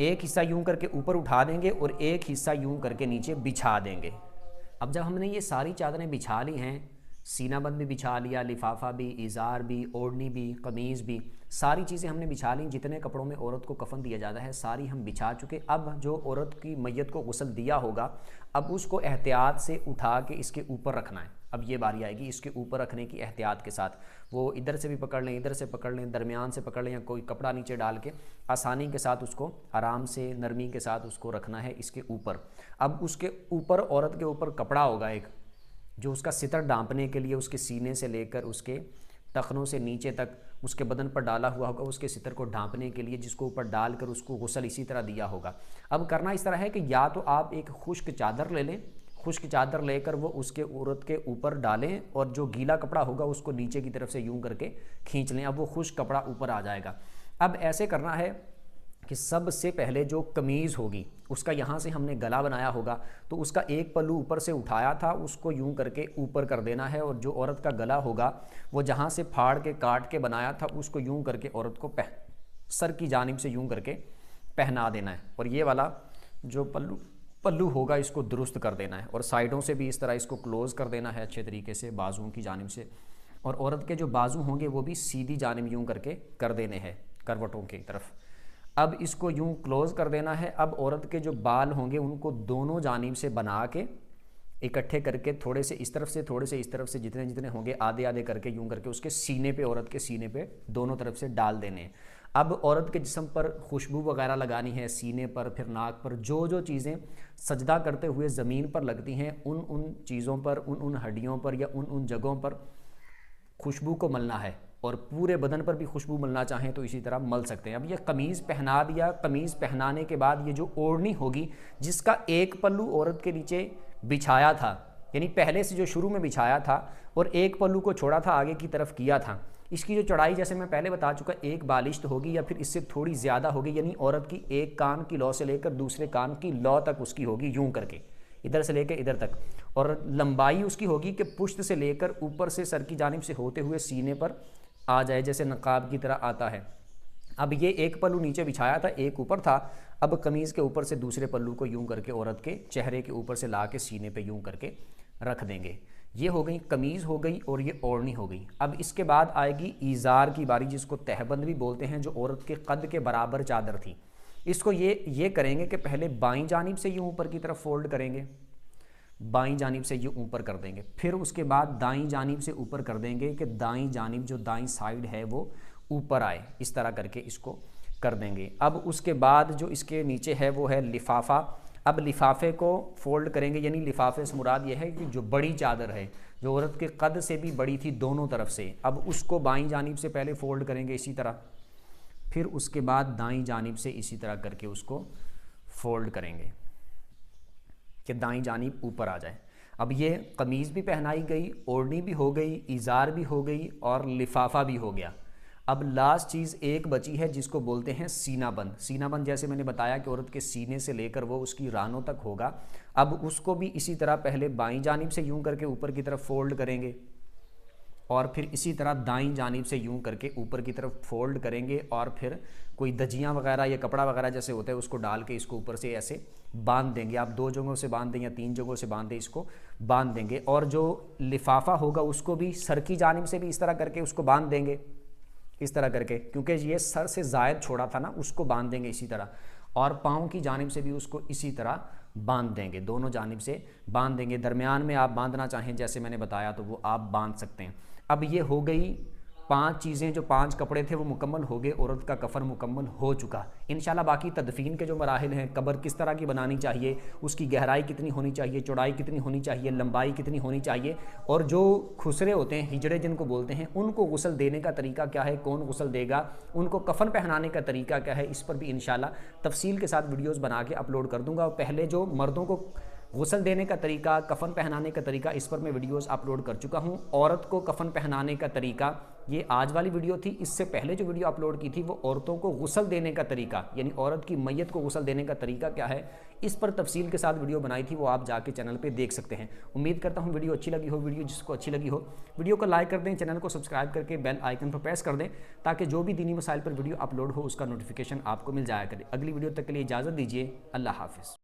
ایک حصہ یوں کر کے اوپر اٹھا دیں گے اور ایک حصہ یوں کر کے نیچے بچھا دیں گے۔ اب جب ہم نے یہ ساری چادریں بچھا لی ہیں، سینہ بند بھی بچھا لیا، لفافہ بھی، ازار بھی، اوڑھنی بھی، قمیض بھی، ساری چیزیں ہم نے بچھا لیں، جتنے کپڑوں میں عورت کو کفن دیا جاتا ہے ساری ہم بچھا چکے۔ اب جو عورت کی میت کو غسل دیا ہوگا اب اس کو احتیاط سے اٹھا کے اس کے اوپر رکھنا ہے۔ اب یہ باری آئے گی اس کے اوپر رکھنے کی احتیاط کے ساتھ، وہ ادھر سے بھی پکڑ لیں، ادھر سے پکڑ لیں، درمیان سے پکڑ لیں، یا کوئی کپڑا نیچے ڈال کے آسانی کے ساتھ اس کو آرام سے نرمی کے ساتھ اس کو رکھنا ہے اس کے اوپر۔ اب اس کے اوپر عورت کے اوپر کپڑا ہوگا ایک، جو اس کا ستر ڈھانپنے کے لیے اس کے سینے سے لے کر اس کے ٹخنوں سے نیچے تک اس کے بدن پر ڈالا ہوا ہوگا، اس کے ستر کو ڈھانپنے کے لیے، جس کو اوپر ڈال کر اس کو غسل اسی طرح دیا ہوگا۔ اب کرنا اس طرح ہے کہ یا تو آپ ایک خشک چادر لے لیں، خشک چادر لے کر وہ اس کے عورت کے اوپر ڈالیں اور جو گیلا کپڑا ہوگا اس کو نیچے کی طرف سے یوں کر کے کھینچ لیں، اب وہ خشک کپڑا اوپر آ جائے گا۔ اب ایسے کرنا ہے کہ سب سے پہلے جو قمیض ہوگی اس کا یہاں سے ہم نے گلا بنایا ہوگا تو اس کا ایک پلو اوپر سے اٹھایا تھا، اس کو یوں کر کے اوپر کر دینا ہے، اور جو عورت کا گلا ہوگا وہ جہاں سے پھاڑ کے کاٹ کے بنایا تھا اس کو یوں کر کے عورت کو سر کی جانب سے یوں کر کے پہنا دینا ہے، اور یہ والا جو پلو ہوگا اس کو درست کر دینا ہے، اور سائیڈوں سے بھی اس طرح اس کو کلوز کر دینا ہے اچھے طریقے سے بازوؤں کی جانب سے، اور عورت کے جو بازو ہوں گے وہ بھی سیدھی جانب یوں کر کے کر دینے ہیں کروٹوں کی طرف۔ اب اس کو یوں کلوز کر دینا ہے۔ اب عورت کے جو بال ہوں گے ان کو دونوں جانب سے بنا کے اکٹھے کر کے تھوڑے سے اس طرف سے تھوڑے سے اس طرف سے جتنے جتنے ہوں گے آدھے آدھے کر کے یوں کر کے اس کے سینے پہ، عورت کے سینے پہ دونوں طرف سے ڈال دینے ہیں۔ اب عورت کے جسم پر خوشبو وغیرہ لگانی ہے، سینے پر، پھر ناک پر، جو جو چیزیں سجدہ کرتے ہوئے زمین پر لگتی ہیں ان چیزوں پر، ان ہڈیوں پر یا ان جگہوں پر خوشبو کو ملنا ہے، اور پورے بدن پر بھی خوشبو ملنا چاہیں تو اسی طرح مل سکتے ہیں۔ اب یہ قمیض پہنا دیا، قمیض پہنانے کے بعد یہ جو اوڑھنی ہوگی جس کا ایک پلو عورت کے نیچے بچھایا تھا، یعنی پہلے سے جو شروع میں بچھایا تھا اور ایک پلو کو چھوڑا تھا آگے کی طرف کیا تھا، اس کی جو چڑھائی جیسے میں پہلے بتا چکا ایک بالشت ہوگی یا پھر اس سے تھوڑی زیادہ ہوگی، یعنی عورت کی ایک کان کی لو سے لے کر دوسرے کان کی لو تک اس کی ہوگی یوں کر کے، ادھر سے لے کے ادھر تک، اور لمبائی اس کی ہوگی کہ پشت سے لے کر اوپر سے سر کی جانب سے ہوتے ہوئے سینے پر آ جائے، جیسے نقاب کی طرح آتا ہے۔ اب یہ ایک پلو نیچے بچھایا تھا، ایک اوپر تھا، اب قمیض کے اوپر سے دوسرے پلو کو یوں کر کے عورت کے چہرے کے اوپر سے لا کے سینے پہ یوں کر کے رکھ دیں گے۔ یہ ہو گئی قمیض ہو گئی اور یہ اوڑھنی ہو گئی۔ اب اس کے بعد آئے گی ایزار کی باری، جس کو تہبند بھی بولتے ہیں، جو عورت کے قد کے برابر چادر تھی۔ اس کو یہ کریں گے کہ پہلے بائیں جانب سے یوں اوپر کی طرف فولڈ کریں گے، بائیں جانب سے یہ اوپر کر دیں گے، پھر اس کے بعد دائیں جانب سے اوپر کر دیں گے کہ دائیں جانب جو دائیں سائیڈ ہے وہ اوپر آئے، اس طرح کر کے اس کو کر دیں گے۔ اب اس کے بعد جو اس کے نیچے ہے وہ ہے لفافہ۔ اب لفافے کو فولڈ کریں گے، یعنی لفافے سے مراد یہ ہے کہ جو بڑی چادر ہے جو عورت کے قد سے بھی بڑی تھی دونوں طرف سے، اب اس کو بائیں جانب سے پہلے فولڈ کریں گے اسی طرح، پھر اس کے بعد دائیں جانب سے اسی طرح کر کے اس کو فولڈ کریں گے کہ دائیں جانب اوپر آ جائے۔ اب یہ قمیض بھی پہنائی گئی، اوڑھنی بھی ہو گئی، ایزار بھی ہو گئی اور لفافہ بھی ہو گیا۔ اب لاسٹ چیز ایک بچی ہے جس کو بولتے ہیں سینہ بند۔ سینہ بند جیسے میں نے بتایا کہ عورت کے سینے سے لے کر وہ اس کی رانوں تک ہوگا۔ اب اس کو بھی اسی طرح پہلے بائیں جانب سے یوں کر کے اوپر کی طرف فولڈ کریں گے، اور پھر اسی طرح دائیں جانب سے یوں کر کے اوپر کی طرف فولڈ کریں گے، اور پھر کوئی دجیاں وغیرہ یا کپڑا وغیرہ جیسے ہوتا ہے اس کو ڈال کے اس کو اوپر سے ایسے باندھ دیں گے۔ آپ 2 جگہوں سے باندھ دیں یا 3 جگہوں سے باندھ دیں، اس کو باندھ دیں گے۔ اور جو لفافہ ہوگا اس کو بھی سر کی جانب سے بھی اس طرح کر کے اس کو باندھ دیں گے، اس طرح کر کے، کیونکہ یہ سر سے زائد چھوڑا تھا نا، اس کو باندھ دیں گے اسی طرح، اور پاؤں کی جانب سے بھی اس کو اسی طرح باندھ دیں گے، دونوں جانب سے باندھ دیں گے۔ درمیان میں آپ باندھنا چاہیں جیسے میں نے بتایا تو وہ آپ باندھ سکتے ہیں۔ اب یہ ہو گئی 5 چیزیں، جو 5 کپڑے تھے وہ مکمل ہو گئے، عورت کا کفن مکمل ہو چکا۔ انشاءاللہ باقی تدفین کے جو مراحل ہیں، قبر کس طرح کی بنانی چاہیے، اس کی گہرائی کتنی ہونی چاہیے، چوڑائی کتنی ہونی چاہیے، لمبائی کتنی ہونی چاہیے، اور جو خسرے ہوتے ہیں، ہجڑے جن کو بولتے ہیں، ان کو غسل دینے کا طریقہ کیا ہے، کون غسل دے گا، ان کو کفن پہنانے کا طریقہ کیا ہے، اس پر بھی انشاءاللہ تفصیل کے ساتھ ویڈیوز بنا کے اپلوڈ کر دوں گا۔ اور پہلے جو مردوں کو غسل دینے کا طریقہ، کفن پہنانے کا طریقہ، اس پر میں ویڈیوز اپلوڈ کر چکا ہوں۔ عورت کو کفن پہنانے کا طریقہ یہ آج والی ویڈیو تھی، اس سے پہلے جو ویڈیو اپلوڈ کی تھی وہ عورتوں کو غسل دینے کا طریقہ، یعنی عورت کی میت کو غسل دینے کا طریقہ کیا ہے، اس پر تفصیل کے ساتھ ویڈیو بنائی تھی، وہ آپ جا کے چینل پہ دیکھ سکتے ہیں۔ امید کرتا ہوں ویڈیو اچھی لگی ہو، ویڈیو جس کو اچھی لگی ہو ویڈیو کو لائک کر دیں، چینل کو سبسکرائب کر کے بیل آئیکن پر پریس کر دیں تاکہ جو بھی دینی مسائل پر ویڈیو اپلوڈ ہو اس کا نوٹیفیکیشن آپ کو مل جایا کرے۔ اگلی ویڈیو تک کے لیے اجازت دیجیے، اللہ حافظ۔